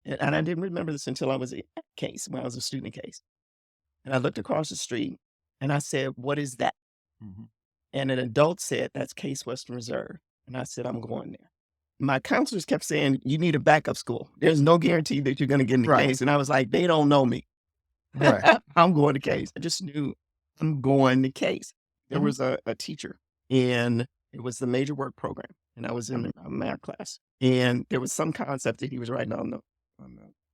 And I didn't remember this until I was in case, when I was a student case. And I looked across the street and I said, "What is that?" Mhm. And an adult said, "That's Case Western Reserve." And I said, "I'm going there." My counselors kept saying, "You need a backup school. There's no guarantee that you're going to get in the Right, case." And I was like, "They don't know me. right. I'm going to case." I just knew I'm going to case. There Mhm. was a teacher, and it was the major work program. And I was in a math class. And there was some concept that he was writing on the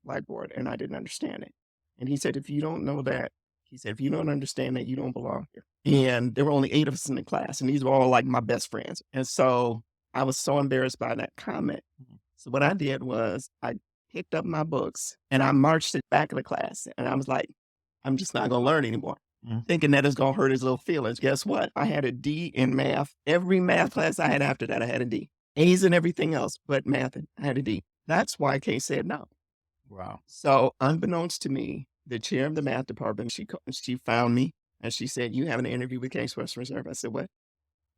blackboard, and I didn't understand it. And he said, "If you don't know that," he said, "if you don't understand that, you don't belong here." And there were only 8 of us in the class, and these were all like my best friends. And so I was so embarrassed by that comment. Mhm. So what I did was I picked up my books and I marched it back of the class. And I was like, "I'm just not going to learn anymore," Mhm. thinking that it's going to hurt his little feelings. Guess what? I had a D in math. Every math class I had after that, I had a D. A's and everything else, but math, I had a D. That's why Kay said no. Wow. So unbeknownst to me, the chair of the math department, she found me and she said, "You have an interview with Case Western Reserve." I said, "What?"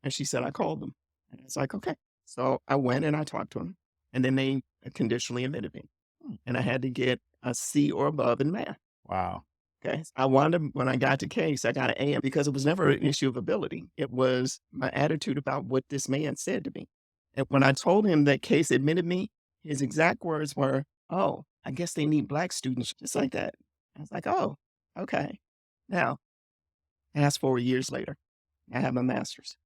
And she said, "I called them." And I was like, "Okay." So I went and I talked to them, and then they conditionally admitted me, Hmm. and I had to get a C or above in math. Wow. Okay. I wound up, when I got to case, I got an A because it was never an issue of ability. It was my attitude about what this man said to me. And when I told him that case admitted me, his exact words were, "Oh, I guess they need black students," just like that. I was like, "Oh, okay." Now, fast forward years later, I have my master's.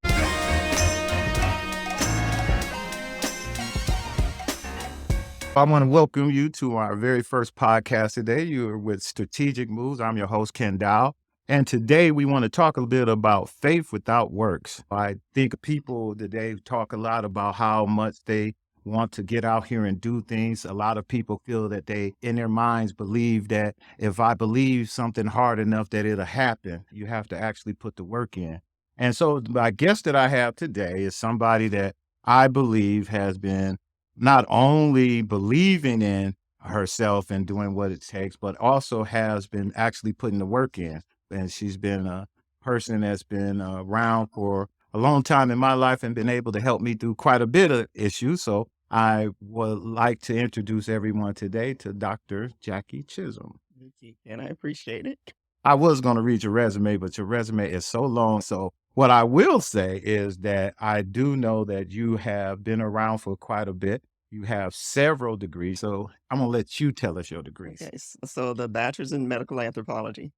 I want to welcome you to our very first podcast today. You're with Strategic Moves. I'm your host, Ken Dow. And today we want to talk a bit about faith without works. I think people today talk a lot about how much they want to get out here and do things. A lot of people feel that they, in their minds, believe that if I believe something hard enough that it'll happen, you have to actually put the work in. And so my guest that I have today is somebody that I believe has been not only believing in herself and doing what it takes, but also has been actually putting the work in. And she's been a person that's been around for a long time in my life and been able to help me through quite a bit of issues. So I would like to introduce everyone today to Dr. Jackie Chisholm. Thank you, and I appreciate it. I was going to read your resume, but your resume is so long. So what I will say is that I do know that you have been around for quite a bit. You have several degrees. So I'm going to let you tell us your degrees. Okay, so the bachelor's in medical anthropology,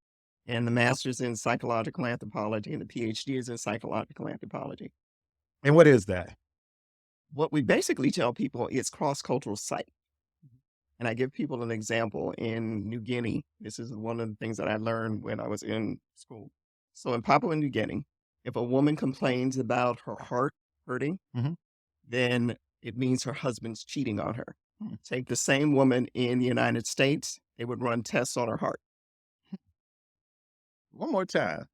and the master's in psychological anthropology, and the PhD is in psychological anthropology. And what is that? What we basically tell people is cross-cultural psych. And I give people an example in New Guinea. This is one of the things that I learned when I was in school. So in Papua New Guinea, if a woman complains about her heart hurting, Mhm. then it means her husband's cheating on her. Hmm. Take the same woman in the United States, they would run tests on her heart. One more time.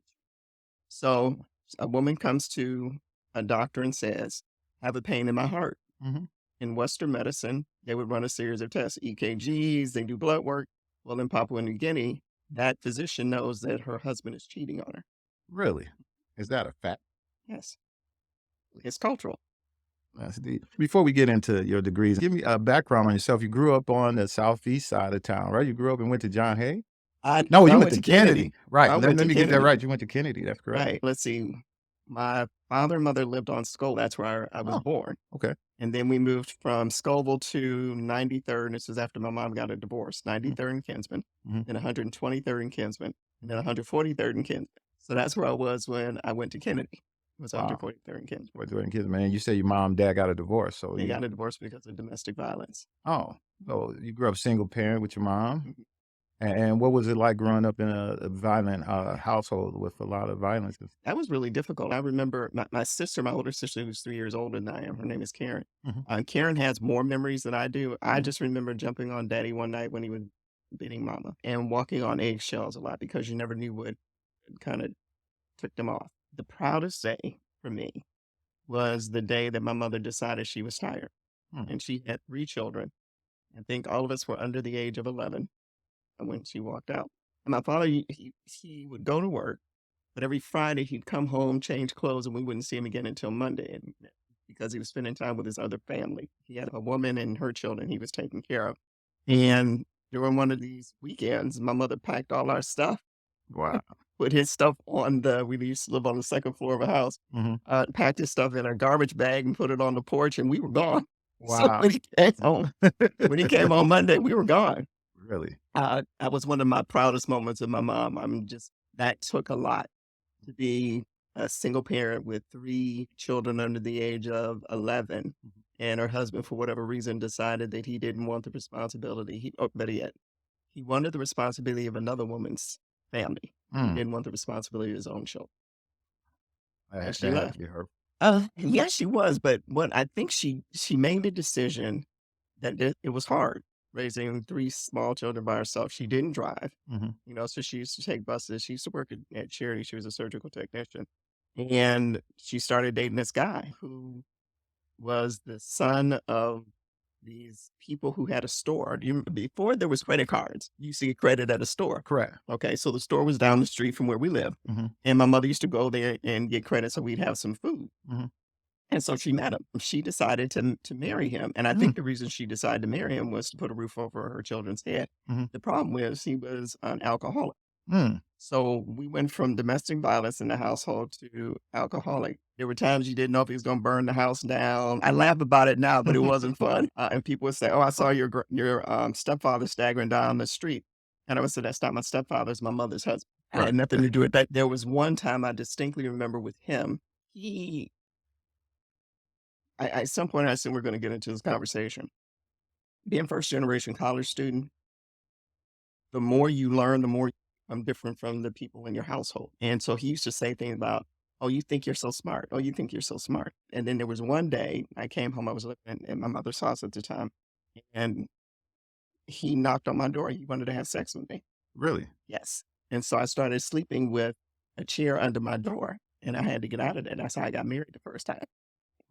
So a woman comes to a doctor and says, "Have a pain in my heart." Mhm. In Western medicine, they would run a series of tests, EKGs, they do blood work. Well, in Papua New Guinea, that physician knows that her husband is cheating on her. Really? Is that a fact? Yes, it's cultural. That's deep. Before we get into your degrees, give me a background on yourself. You grew up on the southeast side of town, right? You grew up and went to John Hay? No, No, I you went went to to Kennedy. Kennedy. Right. I Let, went let to me get that Kennedy. right. You went to Kennedy. That's correct. Right. Let's see. My father and mother lived on Skull. That's where I was Oh, born. okay. And then we moved from Scoville to 93rd. This was after my mom got a divorce. Mm. 93rd in Kinsman, Mhm. then 123rd in Kinsman, and then 143rd in Kinsman. So that's where I was when I went to Kennedy. It was Wow. 143rd in Kinsman. Boy, doing kids, man. You say your mom and dad got a divorce, so They you. got a divorce because of domestic violence. Oh, so you grew up single parent with your mom, Mhm. and what was it like growing up in a violent household with a lot of violence? That was really difficult. I remember my sister, my older sister, who's 3 years older than I am. Her name is Karen. Mhm. Karen has more memories than I do. I Mhm. just remember jumping on daddy one night when he was beating mama and walking on eggshells a lot because you never knew what kind of took them off. The proudest day for me was the day that my mother decided she was tired. Mhm. And she had 3 children. I think all of us were under the age of 11 when she walked out. And my father, he would go to work, but every Friday he'd come home, change clothes, and we wouldn't see him again until Monday. And because he was spending time with his other family, he had a woman and her children he was taking care of. And during one of these weekends, my mother packed all our stuff, Wow. put his stuff on we used to live on the second floor of a house, Mhm. packed his stuff in a garbage bag and put it on the porch, and we were gone. So Wow. when he came home Monday, we were gone. Really? That was one of my proudest moments of my mom. That took a lot to be a single parent with 3 children under the age of 11, Mhm. and her husband, for whatever reason, decided that he didn't want the responsibility. Better yet, he wanted the responsibility of another woman's family. He Mm. didn't want the responsibility of his own children, and she That had to left. be hurtful. Yes, she was, but what I think she made the decision that it was hard raising 3 small children by herself. She didn't drive, Mhm. so she used to take buses. She used to work at charity. She was a surgical technician, and she started dating this guy who was the son of these people who had a store. Before there was credit cards, you used to get credit at a store. Correct. Okay, so the store was down the street from where we lived, Mhm. and my mother used to go there and get credit so we'd have some food. Mhm. And so she met him. She decided to marry him, and I Mm. think the reason she decided to marry him was to put a roof over her children's head. Mhm. The problem was he was an alcoholic. Mm. So we went from domestic violence in the household to alcoholic. There were times you didn't know if he was going to burn the house down. I laugh about it now, but it wasn't fun. And people would say, "Oh, I saw your stepfather staggering down the street," and I would say, "That's not my stepfather; it's my mother's husband." I Right. had nothing to do with that. There was one time I distinctly remember with him. He, at some point, I assume we're going to get into this conversation. Being first generation college student, the more you learn, the more I'm different from the people in your household. And so he used to say things about, "Oh, you think you're so smart. Oh, you think you're so smart." And then there was one day I came home, I was living in my mother's house at the time, and he knocked on my door. He wanted to have sex with me. Really? Yes. And so I started sleeping with a chair under my door, and I had to get out of there. That's how I got married the first time,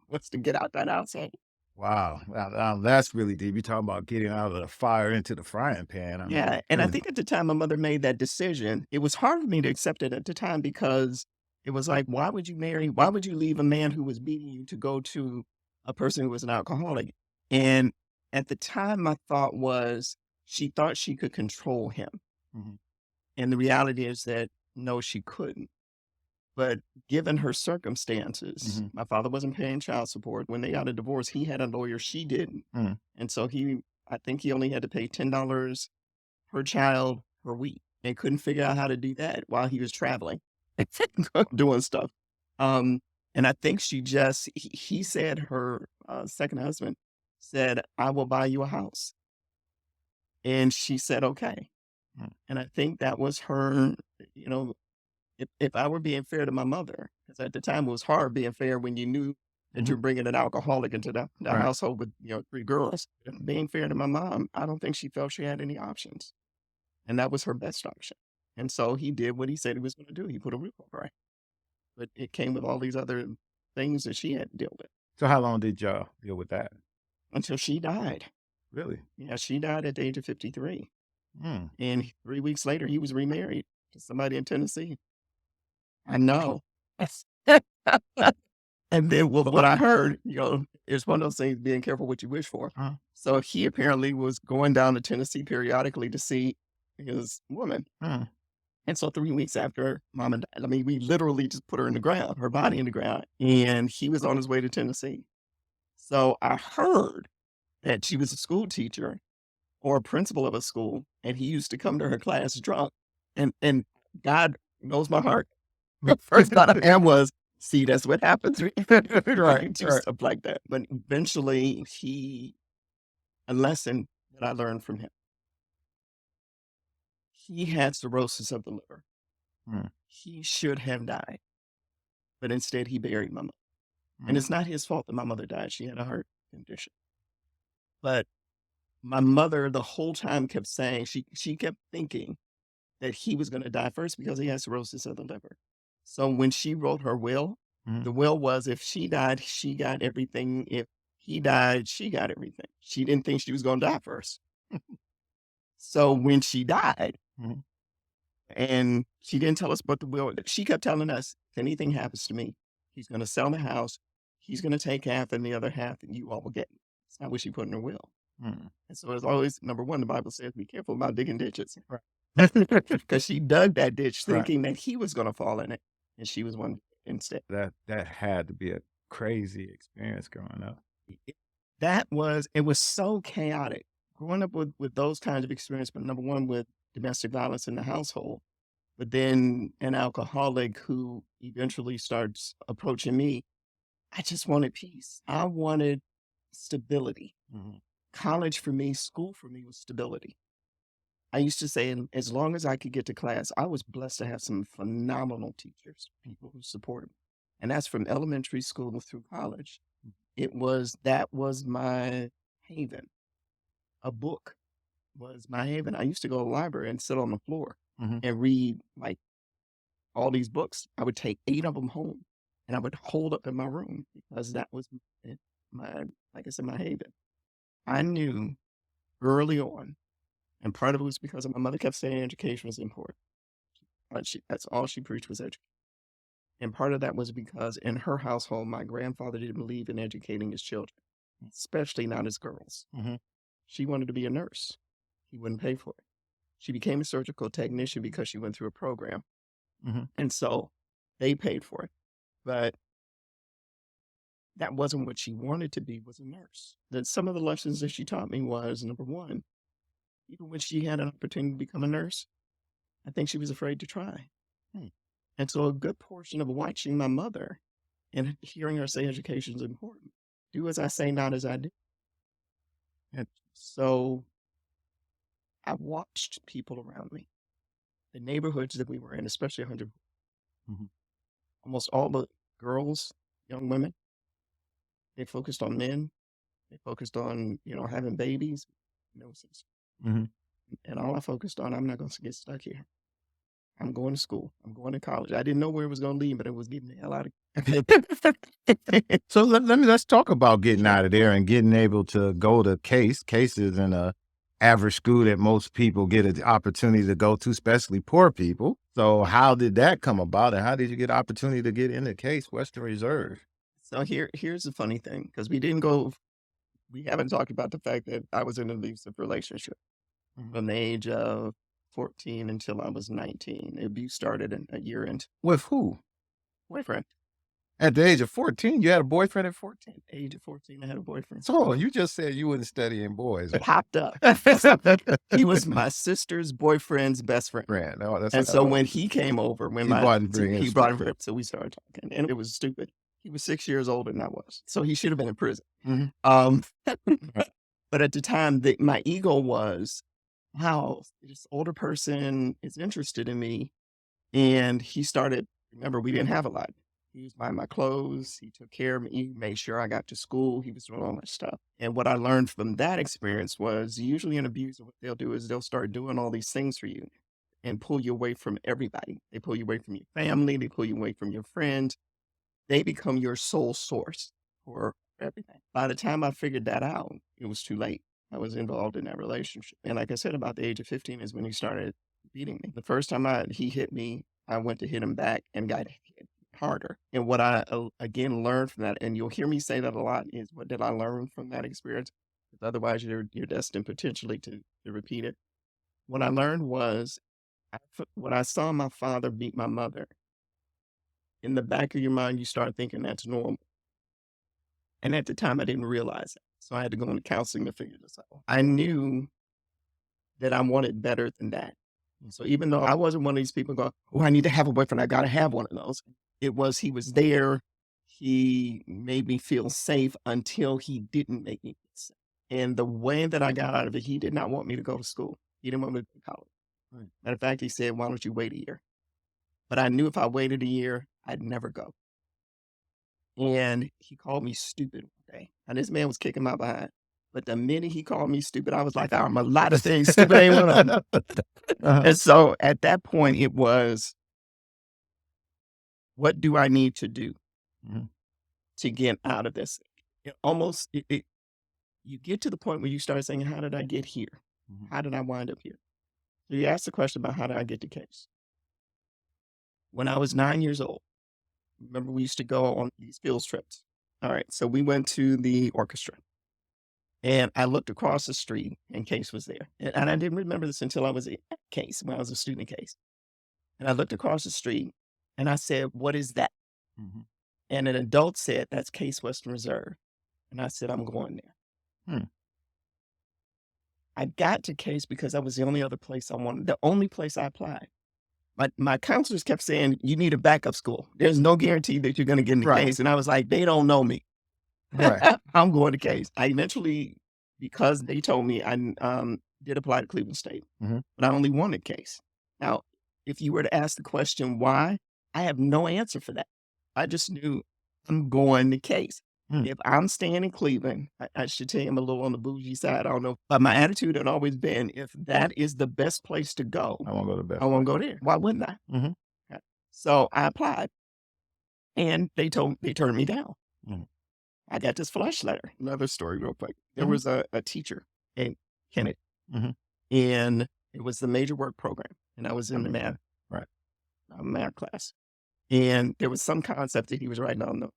was to get out that household. Wow. Now that's really deep. You talking about getting out of the fire into the frying pan. I mean, Yeah, and I really. think at the time my mother made that decision, it was hard for me to accept it at the time because it was like, why would you leave a man who was beating you to go to a person who was an alcoholic? And at the time, my thought was she thought she could control him. Mhm. And the reality is that no, she couldn't. But given her circumstances, Mhm. my father wasn't paying child support. When they got a divorce, he had a lawyer, she didn't. Mm. And so I think he only had to pay $10 per child per week and couldn't figure out how to do that while he was traveling, doing stuff. Um, and I think he said her second husband said, "I will buy you a house." And she said, "Okay." Mm. And I think that was her, you know, if I were being fair to my mother, because at the time it was hard being fair when you knew that Mhm. you're bringing an alcoholic into the Right. household with, 3 girls. Being fair to my mom, I don't think she felt she had any options. And that was her best option. And so he did what he said he was gonna do. He put a roof over her, but it came with all these other things that she had to deal with So how long did y'all deal with that? until she died. Really? Yeah, she died at the age of 53, Mm. and 3 weeks later, he was remarried to somebody in Tennessee. I know. Yes. And then, well, what I heard, it's one of those things, being careful what you wish for. Uh, So he apparently was going down to Tennessee periodically to see his woman. mm. And so 3 weeks after mama died, I mean, we literally just put her in the ground, her body in the ground, and he was on his way to Tennessee. So I heard that she was a school teacher or a principal of a school, and he used to come to her class drunk. And God knows my heart. The first thought I had was, "See, that's what happens when Right, you do right. stuff like that." But eventually, a lesson that I learned from him, he had cirrhosis of the liver. Mm. He should have died, but instead he buried my mother. And Mm. it's not his fault that my mother died. She had a heart condition. But my mother the whole time kept saying she kept thinking that he was gonna die first because he has cirrhosis of the liver. So when she wrote her will, Mhm. the will was if she died, she got everything. If he died, she got everything. She didn't think she was gonna die first. So when she died, Mhm. and she didn't tell us about the will, she kept telling us, "If anything happens to me, he's gonna sell the house, he's gonna take half and the other half, and you all will get it." That's not what she put in her will. Mm. And so it's always, number one, the Bible says, be careful about digging ditches. Right. Because she dug that ditch Right. thinking that he was going to fall in it. And she was one instead. That had to be a crazy experience growing up. It- it was so chaotic. Growing up with those kinds of experience, but number one, with domestic violence in the household, but then an alcoholic who eventually starts approaching me. I just wanted peace. I wanted stability. Mhm. College for me, school for me was stability. I used to say, and as long as I could get to class, I was blessed to have some phenomenal teachers, people who supported me. And that's from elementary school through college. That was my haven. A book was my haven. I used to go to the library and sit on the floor Mhm. and read like all these books. I would take 8 of them home and I would hold up in my room because that was my like I said, my haven. I knew early on, and part of it was because my mother kept saying education was important. That's all she preached was education. And part of that was because in her household, my grandfather didn't believe in educating his children, especially not his girls. Mhm. She wanted to be a nurse. He wouldn't pay for it. She became a surgical technician because she went through a program. Mhm. And so they paid for it. But that wasn't what she wanted to be, was a nurse. That some of the lessons that she taught me was, number one, even when she had an opportunity to become a nurse, I think she was afraid to try. Hmm. And so a good portion of watching my mother and hearing her say education is important. Do as I say, not as I do. And So I watched people around me, the neighborhoods that we were in, especially 100, Mhm. almost all the girls, young women, they focused on men. They focused on, having babies. No sense. Mhm. And all I focused on, I'm not going to get stuck here. I'm going to school. I'm going to college. I didn't know where it was going to lead, but it was getting the hell out of. So let's talk about getting Sure. out of there and getting able to go to Case. Case is in a average school that most people get an opportunity to go to, especially poor people. So how did that come about, and how did you get opportunity to get into Case Western Reserve? So here's the funny thing, because we haven't talked about the fact that I was in an abusive relationship Mhm. from the age of 14 until I was 19. The abuse started in a year into With who? boyfriend. At the age of 14, you had a boyfriend at 14? At the age of 14, I had a boyfriend. So you just said you wouldn't study in boys. Popped up. He was my sister's boyfriend's best friend. Friend. Oh, that's And so when he came over, he bought and bring he his brought friend. him for, so we started talking, and it was stupid. He was 6 years older than I was, so he should have been in prison. Mhm. Um, but at the time, my ego was, wow, this older person is interested in me, and he started. Remember, we didn't have a lot. He was buying my clothes. He took care of me. He made sure I got to school. He was doing all that stuff. And what I learned from that experience was usually an abuser, what they'll do is they'll start doing all these things for you and pull you away from everybody. They pull you away from your family. They pull you away from your friends. They become your sole source for everything. By the time I figured that out, it was too late. I was involved in that relationship. And like I said, about the age of 15 is when he started beating me. The first time he hit me, I went to hit him back and got hit harder. And what I, again, learned from that, and you'll hear me say that a lot, is what did I learn from that experience? Because otherwise, you're destined potentially to repeat it. What I learned was when I saw my father beat my mother, in the back of your mind, you start thinking that's normal. And at the time, I didn't realize it. So I had to go into counseling to figure this out. I knew that I wanted better than that. So even though I wasn't one of these people going, oh, I need to have a boyfriend, I got to have one of those. It was, he was there. He made me feel safe until he didn't make me feel safe. And the way that I got out of it, he did not want me to go to school. He didn't want me to go to college. Right. Matter of fact, he said, why don't you wait a year? But I knew if I waited a year, I'd never go. And he called me stupid one day. And this man was kicking my behind. But the minute he called me stupid, I was like, I'm a lot of things. Stupid ain't one of them. And so at that point, it was, what do I need to do Mhm. to get out of this? You get to the point where you start saying, how did I get here? Mhm. How did I wind up here? So you ask the question about how did I get to Case? When I was 9 years old, remember we used to go on these field trips. All right. So we went to the orchestra. And I looked across the street and Case was there. And I didn't remember this until I was at Case, when I was a student at Case. And I looked across the street and I said, "What is that?" Mhm. And an adult said, "That's Case Western Reserve." And I said, "I'm going there." Hmm. I got to Case because that was the only other place I wanted, the only place I applied. My counselors kept saying, "You need a backup school. There's no guarantee that you're going to get into Right. Case." And I was like, "They don't know me. Right. I'm going to Case." I eventually, because they told me, I did apply to Cleveland State, Mhm. but I only wanted Case. Now, if you were to ask the question why, I have no answer for that. I just knew I'm going to Case. Mm. If I'm staying in Cleveland, I should tell you I'm a little on the bougie side. I don't know, but my attitude had always been, if that is the best place to go, I won't go to the I best won't place. go there. Why wouldn't I? Mhm. Yeah. So I applied, and they turned me down. Mhm. I got this flash letter. Another story, real quick. There Mhm. was a teacher in Kennedy, Mhm. and it was the major work program, and I was in the Right. math class, and there was some concept that he was writing on the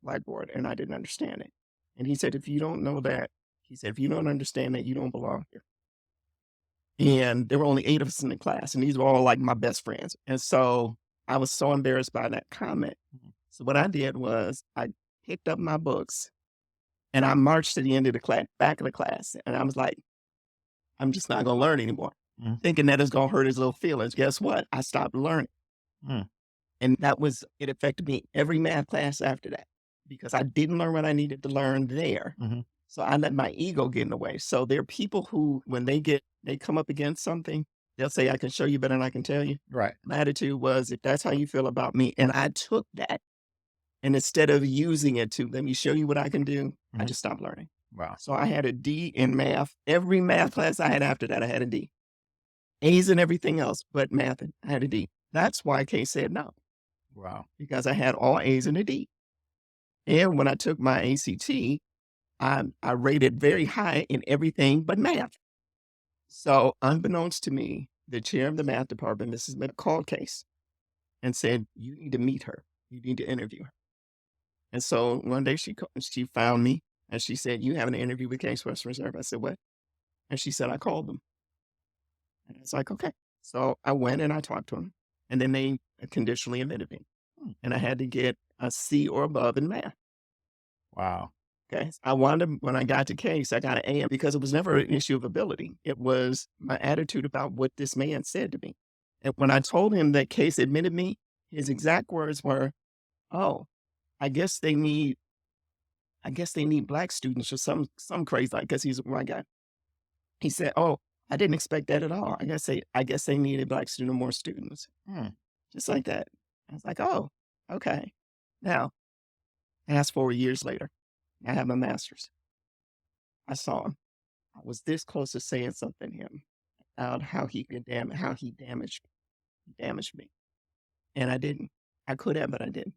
blackboard, and I didn't understand it. And he said, "If you don't know that," he said, "if you don't understand that, you don't belong here." And there were only 8 of us in the class, and these were all like my best friends. And so I was so embarrassed by that comment. Mhm. So what I did was I picked up my books and I marched to the end of the class, back of the class, and I was like, "I'm just not gonna learn anymore," Mhm. thinking that it's gonna hurt his little feelings. Guess what? I stopped learning. Mm. And it affected me every math class after that because I didn't learn what I needed to learn there. Mhm. So I let my ego get in the way. So there are people who, when they come up against something, they'll say, "I can show you better than I can tell you." Right. My attitude was, if that's how you feel about me, and I took that, and instead of using it to let me show you what I can do, I Mhm. just stopped learning. Wow. So I had a D in math. Every math class I had after that, I had a D. A's in everything else, but math, I had a D. That's why Kay said no, Wow. because I had all A's and a D. And when I took my ACT, I rated very high in everything but math. So unbeknownst to me, the chair of the math department, Mrs. Smith, called Case and said, "You need to meet her. You need to interview her." And so one day she found me and she said, "You have an interview with Case Western Reserve." I said, "What?" And she said, "I called them." And I was like, "Okay." So I went and I talked to them, and then they conditionally admitted me. Hmm. And I had to get a C or above in math. Wow. Okay. I wound up, when I got to Case, I got an A because it was never an issue of ability. It was my attitude about what this man said to me. And when I told him that Case admitted me, his exact words were, "Oh, I guess they need, I guess they need black students," or some crazy, like, because he's a white guy. He said, "Oh, I didn't expect that at all. I guess they needed black student more students." Hmm. Just like that. I was like, "Oh, okay." Now, fast forward years later, I have my master's. I saw him. I was this close to saying something to him about how he damaged me. And I didn't. I could have, but I didn't.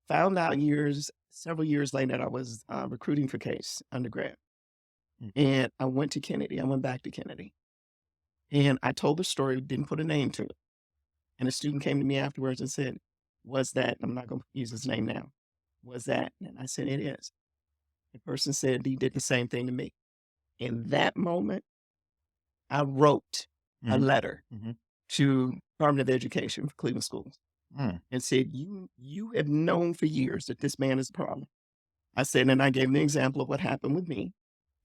Found out several years later that I was recruiting for Case undergrad. Mm. And I went to Kennedy. I went back to Kennedy. And I told the story, didn't put a name to it. And a student came to me afterwards and said, "Was that," I'm not going to use his name now, "was that?" And I said, "It is." The person said he did the same thing to me. In that moment, I wrote a Mhm. letter Mhm. to Department of Education for Cleveland schools Mm. and said, you have known for years that this man is a problem." I said, and I gave the example of what happened with me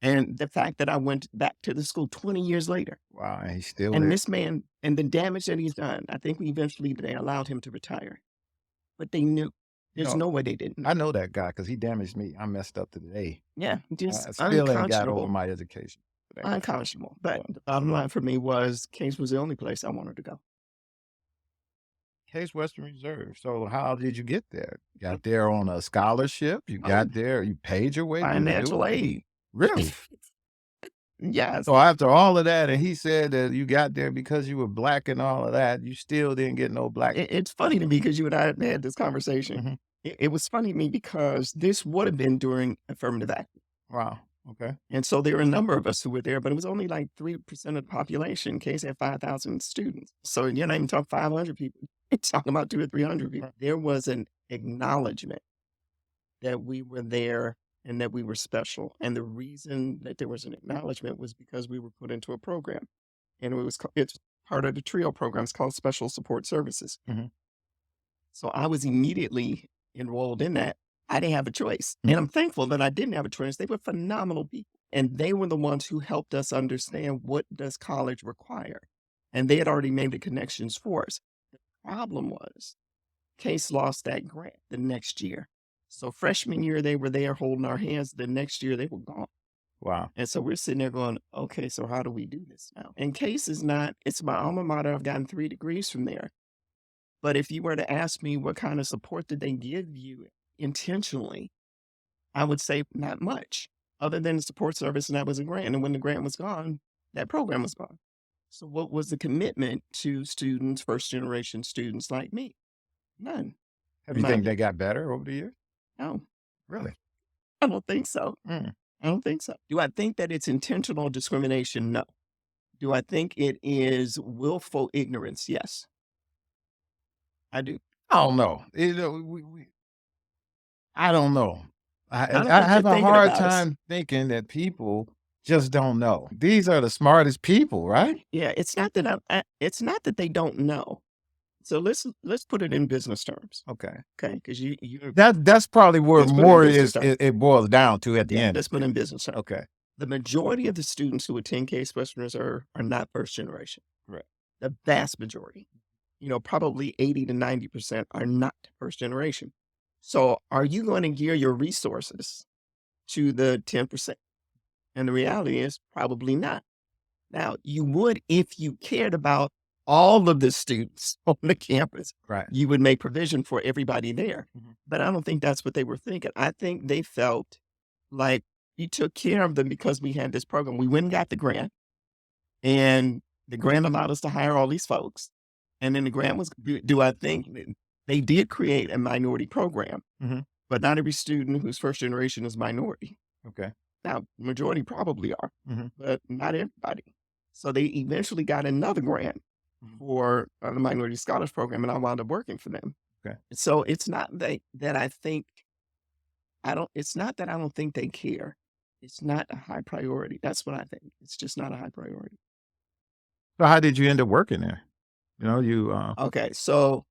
and the fact that I went back to the school 20 years later. Wow. And he's still And there. this man, and the damage that he's done, I think they allowed him to retire, but they knew. You There's know, no way they didn't know. I know that guy because he damaged me. I messed up to the day. Yeah, just I still ain't got over unconscionable, my education. That guy. unconscionable. But Yeah. the bottom line for me was Case was the only place I wanted to go. Case Western Reserve. So how did you get there? Got there on a scholarship? You Oh, got there, you paid your way to do financial it? aid. Really? Yes. So after all of that, and he said that you got there because you were black and all of that, you still didn't get no black. It's funny to me because you and I had this conversation. Mhm. It was funny to me because this would have been during affirmative action. Wow. Okay. And so there were a number of us who were there, but it was only like 3% of the population. Case had 5,000 students. So you're not even talking 500 people. It's talking about 200 or 300 people. Right. There was an acknowledgement that we were there and that we were special. And the reason that there was an acknowledgement was because we were put into a program, and it's part of the TRIO program. It's called Special Support Services. Mhm. So I was immediately enrolled in that. I didn't have a choice. And I'm thankful that I didn't have a choice. They were phenomenal people. And they were the ones who helped us understand what does college require. And they had already made the connections for us. The problem was Case lost that grant the next year. So freshman year, they were there holding our hands. The next year, they were gone. Wow. And so we're sitting there going, okay, so how do we do this now? And Case is not, it's my alma mater. I've gotten 3 degrees from there. But if you were to ask me what kind of support did they give you intentionally, I would say not much, other than the support service, and that was a grant. And when the grant was gone, that program was gone. So what was the commitment to students, first generation students like me? None. Have you think they got better over the years? No, Really? I don't think so. Mm. I don't think so. Do I think that it's intentional discrimination? No. Do I think it is willful ignorance? Yes, I do. I don't know. I don't know. I don't I think have you're a thinking hard about us. time thinking that people just don't know. These are the smartest people, right? Yeah, it's not that it's not that they don't know. So let's put it in business terms, Okay. okay? Because you That's probably where let's put it in more business terms. it boils down to at the Yeah, end. let's put it in business terms. Okay. The majority of the students who attend Case Western Reserve are not first generation. Right. The vast majority, probably 80 to 90% are not first generation. So are you going to gear your resources to the 10%? And the reality is probably not. Now, you would if you cared about all of the students on the campus. Right. You would make provision for everybody there. Mhm. But I don't think that's what they were thinking. I think they felt like we took care of them because we had this program. We went and got the grant, and the grant allowed us to hire all these folks. And then the grant was, do I think that they did create a minority program, Mhm. but not every student who's first generation is minority. Okay. Now, majority probably are, Mhm. but not everybody. So they eventually got another grant for the Minority Scholars Program, and I wound up working for them. Okay. So it's not that I think it's not that I don't think they care. It's not a high priority. That's what I think. It's just not a high priority. So how did you end up working there? You Okay, so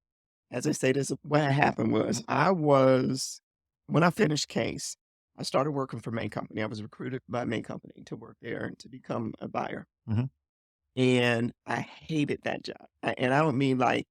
as I say, what happened was when I finished Case, I started working for May Company. I was recruited by May Company to work there and to become a buyer. Mhm. And I hated that job. And I don't mean like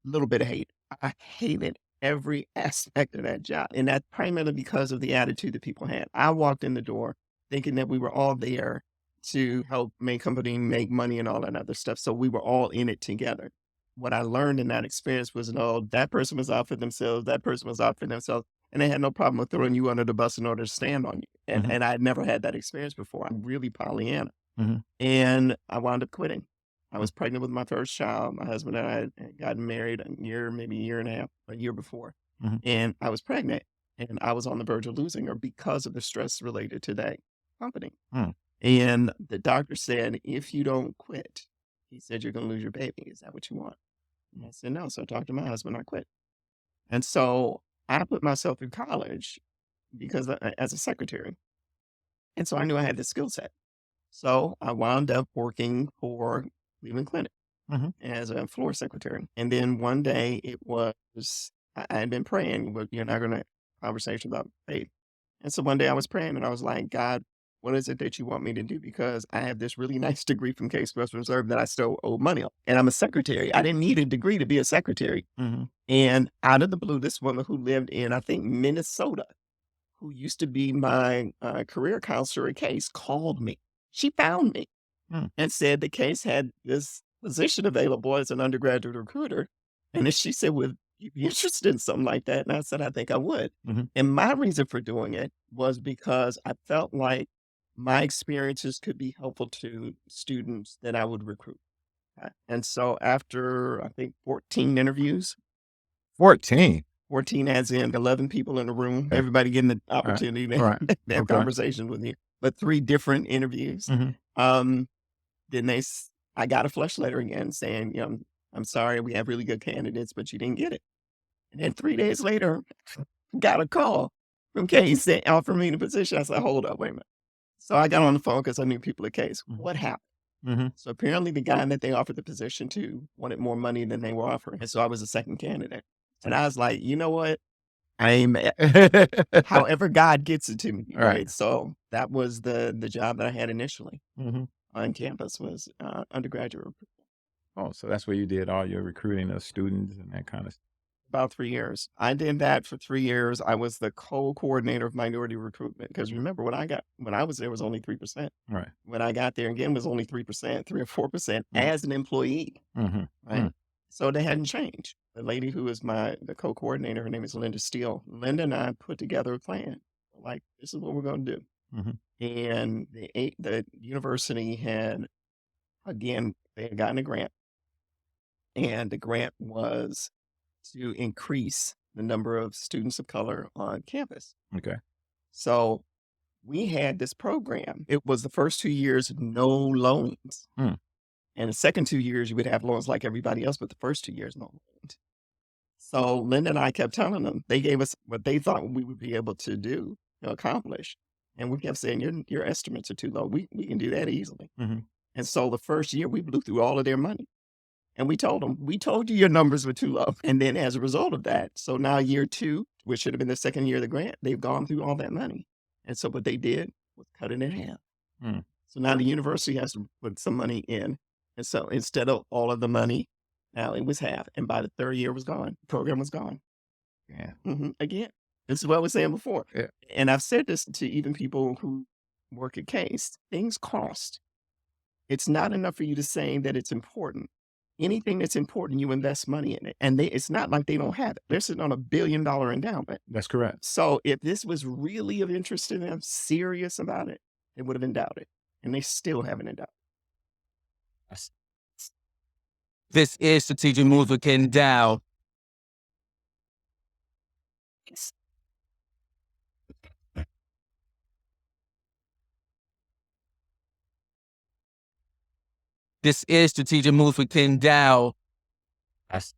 a little bit of hate. I hated every aspect of that job. And that's primarily because of the attitude that people had. I walked in the door thinking that we were all there to help May Company make money and all that other stuff. So we were all in it together. What I learned in that experience was, no, that person was out for themselves, that person was out for themselves, and they had no problem with throwing you under the bus in order to stand on you. And Mhm. and I had never had that experience before. I'm really Pollyanna. Mhm. And I wound up quitting. I was pregnant with my first child. My husband and I had gotten married maybe a year and a half, a year before. Mhm. And I was pregnant, and I was on the verge of losing her because of the stress related to that company. Mm. And the doctor said, if you don't quit, he said, you're going to lose your baby. Is that what you want? And I said, no. So I talked to my husband, I quit. And so I put myself through college because as a secretary. And so I knew I had the skill set. So I wound up working for Cleveland Clinic Mhm. as a floor secretary. And then one day I had been praying, but you're not going to conversation about faith. And so one day I was praying and I was like, God, what is it that you want me to do? Because I have this really nice degree from Case Western Reserve that I still owe money on. And I'm a secretary. I didn't need a degree to be a secretary. Mhm. And out of the blue, this woman who lived in, I think, Minnesota, who used to be my career counselor at Case, called me. She found me Mm. and said the Case had this position available as an undergraduate recruiter. And then she said, would you be interested in something like that? And I said, I think I would. Mhm. And my reason for doing it was because I felt like my experiences could be helpful to students that I would recruit. And so after, I think, 14 interviews, 14. 14 as in 11 people in the room, Okay. everybody getting the Alright. opportunity to Alright. have Okay. conversations with you, but 3 different interviews. Mhm. Then I got a flush letter again saying, I'm sorry, we have really good candidates, but you didn't get it. And then 3 days later, got a call from Case that offered me the position. I said, hold up, wait a minute. So I got on the phone because I knew people at Case. What happened? Mhm. So apparently the guy that they offered the position to wanted more money than they were offering. And so I was the second candidate. And I was like, you know what? I ain't mad. However God gets it to me, Right. right? So that was the job that I had initially Mhm. on campus was undergraduate Oh, so that's where you did all your recruiting of students and that kind of stuff. about 3 years. I did that for 3 years. I was the co-coordinator of minority recruitment because remember when I was there, it was only 3%. Right. When I got there again, it was only 3%, 3 or 4% Mm. as an employee, Mhm. right? So they hadn't changed. The lady who was the co-coordinator, her name is Linda Steele. Linda and I put together a plan. Like, this is what we're going to do. Mhm. And the university had, again, they had gotten a grant, and the grant was to increase the number of students of color on campus. Okay. So we had this program. It was the first 2 years, no loans. Mm. And the second 2 years, you would have loans like everybody else, but the first 2 years, no loans. So Linda and I kept telling them, they gave us what they thought we would be able to do, accomplish. And we kept saying, your estimates are too low. We can do that easily. Mhm. And so the first year, we blew through all of their money. And we told them, we told you your numbers were too low. And then as a result of that, so now year two, which should have been the second year of the grant, they've gone through all that money. And so what they did was cut it in half. Mm. So now the university has to put some money in. And so instead of all of the money, now it was half. And by the third year it was gone. The program was gone. Yeah. Again, this is what I was saying before. Yeah. And I've said this to even people who work at Case. Things cost. It's not enough for you to say that it's important. Anything that's important, you invest money in it. And it's not like they don't have it. They're sitting on $1 billion endowment. That's correct. So if this was really of interest to them, serious about it, it would have endowed it. And they still haven't endowed Yes. This is Strategic Moves with Ken Dow. it. This is Strategic Moves with Ken Dow. Yes.